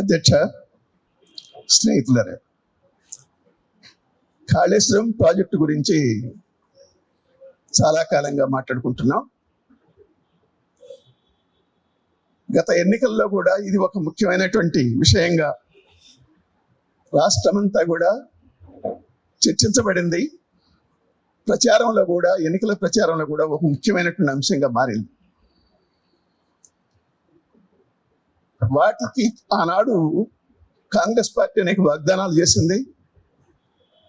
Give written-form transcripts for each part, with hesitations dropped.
అధ్యక్ష, స్నేహితులరే, కాళేశ్వరం ప్రాజెక్టు గురించి చాలా కాలంగా మాట్లాడుకుంటున్నాం. గత ఎన్నికల్లో కూడా ఇది ఒక ముఖ్యమైనటువంటి విషయంగా రాష్ట్రమంతా కూడా చర్చించబడింది. ప్రచారంలో కూడా, ఎన్నికల ప్రచారంలో కూడా ఒక ముఖ్యమైనటువంటి అంశంగా మారింది. వాటికి ఆనాడు కాంగ్రెస్ పార్టీ అనేక వాగ్దానాలు చేసింది.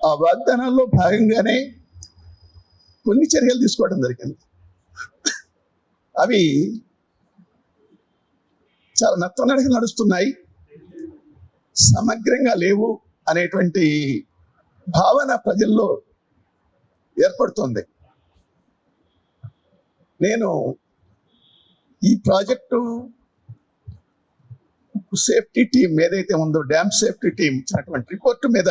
ఆ వాగ్దానాల్లో భాగంగానే కొన్ని చర్యలు తీసుకోవడం జరిగింది. అవి చాలా నత్తనడక నడుస్తున్నాయి, సమగ్రంగా లేవు అనేటువంటి భావన ప్రజల్లో ఏర్పడుతుంది. నేను ఈ ప్రాజెక్టు సేఫ్టీ టీం ఏదైతే ఉందో, డ్యామ్ సేఫ్టీ టీం ఇచ్చినటువంటి రిపోర్టు మీద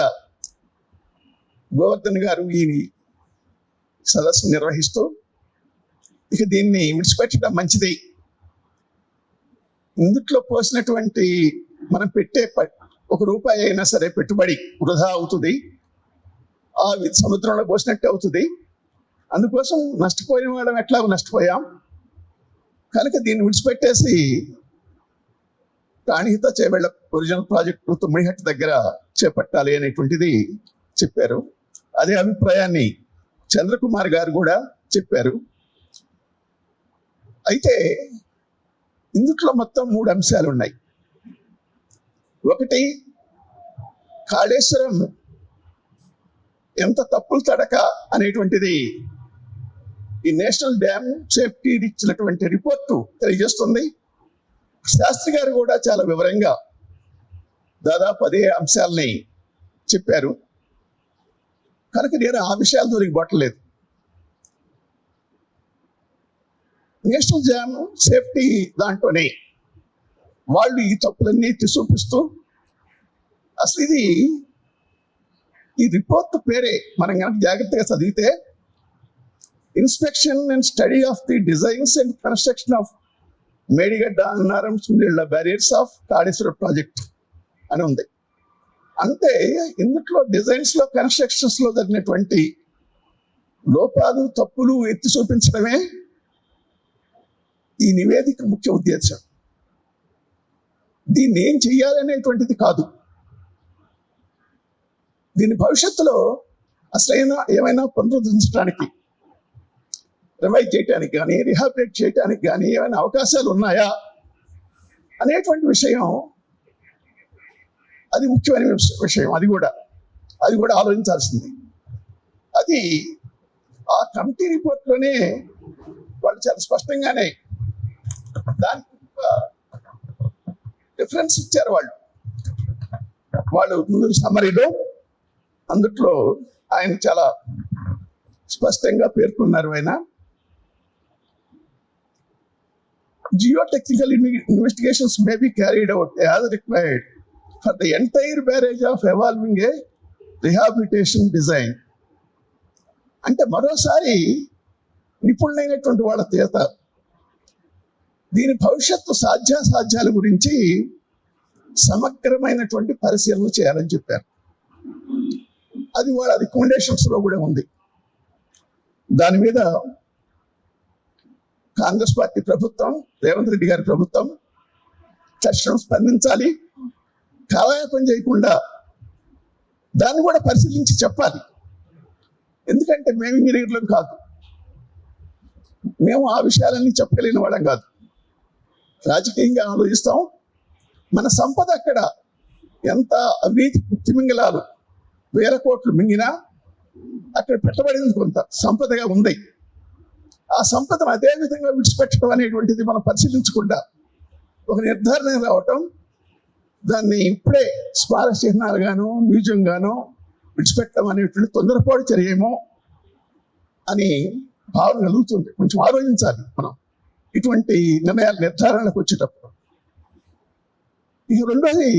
గోవర్ధన్ గారు ఈ సదస్సు నిర్వహిస్తూ, ఇక దీన్ని విడిచిపెట్టడం మంచిది, ఇందుట్లో పోసినటువంటి మనం పెట్టే ₹1 అయినా సరే పెట్టుబడి వృధా అవుతుంది, ఆ సముద్రంలో పోసినట్టు అవుతుంది, అందుకోసం నష్టపోయిన వాళ్ళం ఎట్లాగో నష్టపోయాం కనుక దీన్ని విడిచిపెట్టేసి ప్రాణహిత చేవెళ్ల ఒరిజినల్ ప్రాజెక్టు తుమ్మిడిహట్టు దగ్గర చేపట్టాలి అనేటువంటిది చెప్పారు. అదే అభిప్రాయాన్ని చంద్రకుమార్ గారు కూడా చెప్పారు. అయితే ఇందుట్లో మొత్తం 3 అంశాలు ఉన్నాయి. ఒకటి, కాళేశ్వరం ఎంత తప్పులు తడక అనేటువంటిది ఈ నేషనల్ డ్యామ్ సేఫ్టీ ఇచ్చినటువంటి రిపోర్టు తెలియజేస్తుంది. శాస్త్రి గారు కూడా చాలా వివరంగా దాదాపు అదే అంశాలని చెప్పారు కనుక నేను ఆ విషయాలు దొరికి పట్టలేదు. నేషనల్ డ్యామ్ సేఫ్టీ దాంట్లోనే వాళ్ళు ఈ తప్పులన్నీ చూపిస్తూ, అసలు ఇది ఈ రిపోర్ట్ పేరే మనం కనుక జాగ్రత్తగా చదివితే inspection and study of the designs and construction of Medigadda, Annaram, Sundilla barriers of Kaleshwaram project అని ఉంది. అంటే ఇందులో డిజైన్స్ లో, కన్స్ట్రక్షన్స్ లో జరిగినటువంటి లోపాలు, తప్పులు ఎత్తి చూపించడమే ఈ నివేదిక ముఖ్య ఉద్దేశం. దీన్ని ఏం చెయ్యాలనేటువంటిది కాదు, దీని భవిష్యత్తులో అసలైన ఏమైనా పునరుద్ధరించడానికి, రివైజ్ చేయడానికి కానీ, రిహాబిలిటేట్ చేయడానికి కానీ ఏమైనా అవకాశాలు ఉన్నాయా అనేటువంటి విషయం, అది ముఖ్యమైన విషయం. అది కూడా ఆలోచించాల్సింది. అది ఆ కమిటీ రిపోర్ట్లోనే వాళ్ళు చాలా స్పష్టంగానే దానికి డిఫరెన్స్ ఇచ్చారు. వాళ్ళు ముందు సమ్మరీలో అందుట్లో ఆయన చాలా స్పష్టంగా పేర్కొన్నారు. ఆయన geotechnical investigations may be carried out as required for the entire barrage of evolving a rehabilitation design. అంటే మరోసారి నిపుణులైనటువంటి వాళ్ళ చేత దీని భవిష్యత్తు సాధ్యాసాధ్యాల గురించి సమగ్రమైనటువంటి పరిశీలన చేయాలని చెప్పారు. అది వాళ్ళ రికమెండేషన్స్ లో కూడా ఉంది. దాని మీద కాంగ్రెస్ పార్టీ ప్రభుత్వం, రేవంత్ రెడ్డి గారి ప్రభుత్వం తక్షణం స్పందించాలి, కాలయాపన చేయకుండా దాన్ని కూడా పరిశీలించి చెప్పాలి. ఎందుకంటే మేము ఇంజనీర్లం కాదు, మేము ఆ విషయాలన్నీ చెప్పగలిగిన వాళ్ళం కాదు, రాజకీయంగా ఆలోచిస్తాం. మన సంపద అక్కడ ఎంత అవినీతి తిమింగలాలు 1000 కోట్లు మింగినా అక్కడ పెట్టబడింది కొంత సంపదగా ఉంది. ఆ సంపదను అదే విధంగా విడిచిపెట్టడం అనేటువంటిది మనం పరిశీలించకుండా ఒక నిర్ధారణ రావటం, దాన్ని ఇప్పుడే స్మారక చిహ్నాలుగానో మ్యూజియంగానో విడిచిపెట్టడం అనేటువంటి తొందరపాటు చర్యేమో అని భావన కలుగుతుంది. కొంచెం ఆలోచించాలి మనం ఇటువంటి నిర్ణయాల నిర్ధారణకు వచ్చేటప్పుడు. ఇక రెండోది,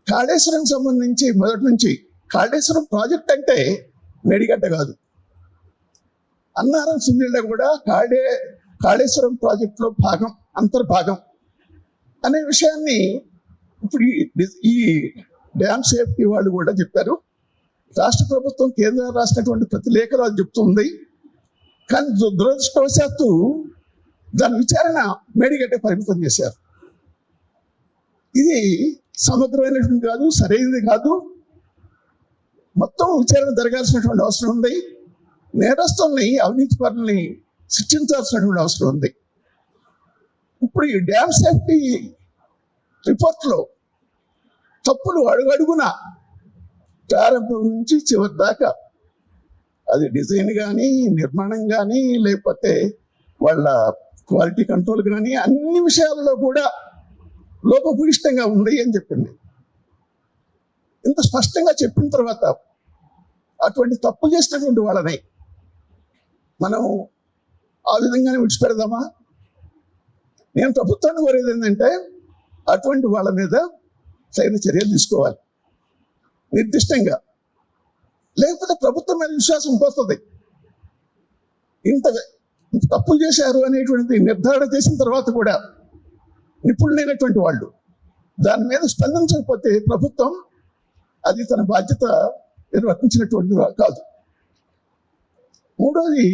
కాళేశ్వరం సంబంధించి మొదటి నుంచి కాళేశ్వరం ప్రాజెక్ట్ అంటే మేడిగడ్డ కాదు, అన్నారం, సుండిళ్ళ కూడా కాళేశ్వరం ప్రాజెక్టులో భాగం, అంతర్భాగం అనే విషయాన్ని ఇప్పుడు ఈ డ్యామ్ సేఫ్టీ వాళ్ళు కూడా చెప్పారు, రాష్ట్ర ప్రభుత్వం కేంద్రం రాసినటువంటి ప్రతి లేఖలో అది చెప్తుంది. కానీ దురదృష్టవశాత్తు దాని విచారణ మేడిగట్టే పరిమితం చేశారు. ఇది సమగ్రమైనటువంటి కాదు, సరైనది కాదు. మొత్తం విచారణ జరగాల్సినటువంటి అవసరం ఉంది. నేరస్తుల్ని, అవినీతి పరుల్ని శిక్షించాల్సినటువంటి అవసరం ఉంది. ఇప్పుడు ఈ డ్యామ్ సేఫ్టీ రిపోర్ట్లో తప్పులు అడుగడుగున ప్రారంభం నుంచి చివరి దాకా, అది డిజైన్ కానీ, నిర్మాణం కానీ, లేకపోతే వాళ్ళ క్వాలిటీ కంట్రోల్ కానీ, అన్ని విషయాలలో కూడా లోపభూయిష్టంగా ఉంది అని చెప్పింది. ఇంత స్పష్టంగా చెప్పిన తర్వాత అటువంటి తప్పు చేసినటువంటి వాళ్ళని మనం ఆ విధంగానే విడిచిపెడదామా? నేను ప్రభుత్వాన్ని కోరేది ఏంటంటే అటువంటి వాళ్ళ మీద తగిన చర్యలు తీసుకోవాలి నిర్దిష్టంగా. లేకపోతే ప్రభుత్వం మీద విశ్వాసం పోతుంది. ఇంత తప్పులు చేశారు అనేటువంటిది నిర్ధారణ చేసిన తర్వాత కూడా నిపుణులైనటువంటి వాళ్ళు దాని మీద స్పందించకపోతే ప్రభుత్వం అది తన బాధ్యత నిర్వర్తించినటువంటి కాదు. మూడోది,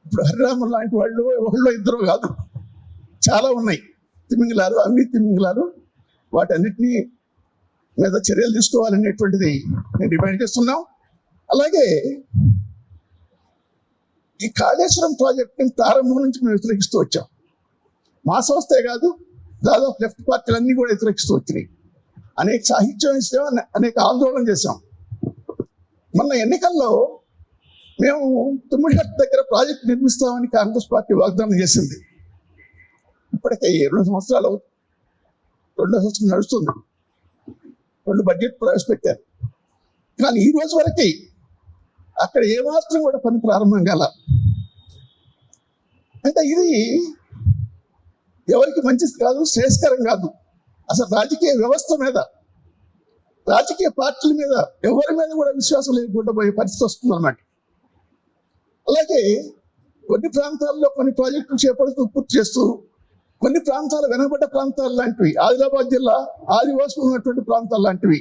ఇప్పుడు హరిరామన్ లాంటి వాళ్ళు ఒకళ్ళు ఇద్దరు కాదు, చాలా ఉన్నాయి తిమింగలాలు, అవినీతి తిమింగలాలు. వాటన్నిటినీ మీద చర్యలు తీసుకోవాలనేటువంటిది నేను డిమాండ్ చేస్తున్నాం. అలాగే ఈ కాళేశ్వరం ప్రాజెక్టుని ప్రారంభం నుంచి మేము వ్యతిరేకిస్తూ వచ్చాం. మా సంస్థే కాదు, దాదాపు లెఫ్ట్ పార్టీలన్నీ కూడా వ్యతిరేకిస్తూ వచ్చినాయి. అనేక సాహిత్యం ఇస్తాం, అనేక ఆందోళన చేశాం. మొన్న ఎన్నికల్లో మేము తుమ్మిడిహట్టు దగ్గర ప్రాజెక్ట్ నిర్మిస్తామని కాంగ్రెస్ పార్టీ వాగ్దానం చేసింది. ఇప్పటికే 2 సంవత్సరాలు, 2వ సంవత్సరం నడుస్తుంది. 2 బడ్జెట్ ప్రవేశపెట్టారు. కానీ ఈ రోజు వరకు అక్కడ ఏమాత్రం కూడా పని ప్రారంభం కాల. అంటే ఇది ఎవరికి మంచిది కాదు, శ్రేయస్కరం కాదు. అసలు రాజకీయ వ్యవస్థ మీద, రాజకీయ పార్టీల మీద, ఎవరి మీద కూడా విశ్వాసం లేకుండా పోయే పరిస్థితి వస్తుంది అన్నమాట. అలాగే కొన్ని ప్రాంతాల్లో కొన్ని ప్రాజెక్టులు చేపడుతూ పూర్తి చేస్తూ, కొన్ని ప్రాంతాలు వెనకబడ్డ ప్రాంతాలు లాంటివి, ఆదిలాబాద్ జిల్లా ఆదివాసులు ఉన్నటువంటి ప్రాంతాలు లాంటివి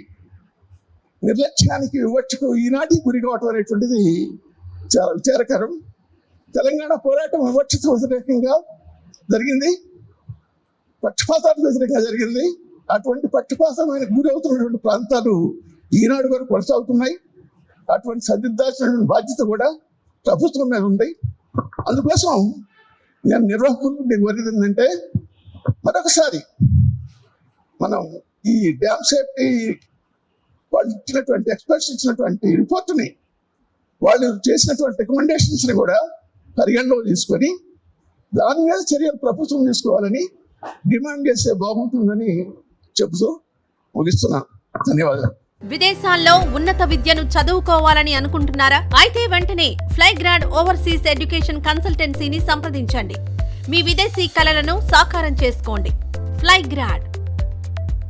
నిర్లక్ష్యానికి, వివక్షకు ఈనాటికి గురి కావటం అనేటువంటిది చాలా విచారకరం. తెలంగాణ పోరాటం వివక్షత వ్యతిరేకంగా జరిగింది, పక్షపాతానికి వ్యతిరేకంగా జరిగింది. అటువంటి పక్షపాతమైన గురి అవుతున్నటువంటి ప్రాంతాలు ఈనాడు వరకు కొనసాగుతున్నాయి. అటువంటి సరిదిద్దాల్సినటువంటి బాధ్యత కూడా ప్రభుత్వం మీద ఉంది. అందుకోసం నేను నిర్వాహకులు కోరేది ఏంటంటే, మరొకసారి మనం ఈ డ్యామ్ సేఫ్టీ వాళ్ళు ఇచ్చినటువంటి ఎక్స్పర్ట్స్ ఇచ్చినటువంటి రిపోర్ట్ని, వాళ్ళు చేసినటువంటి రికమెండేషన్స్ని కూడా పరిగణలో తీసుకొని దాని మీద చర్యలు ప్రభుత్వం తీసుకోవాలని డిమాండ్ చేస్తే బాగుంటుందని చెబుతూ ముగిస్తున్నాను. ధన్యవాదాలు. విదేశాల్లో ఉన్నత విద్యను చదువుకోవాలని అనుకుంటున్నారా? అయితే వెంటనే ఫ్లైగ్రాడ్ ఓవర్సీస్ ఎడ్యుకేషన్ కన్సల్టెన్సీని సంప్రదించండి. మీ విదేశీ కలలను సాకారం చేసుకోండి. ఫ్లైగ్రాడ్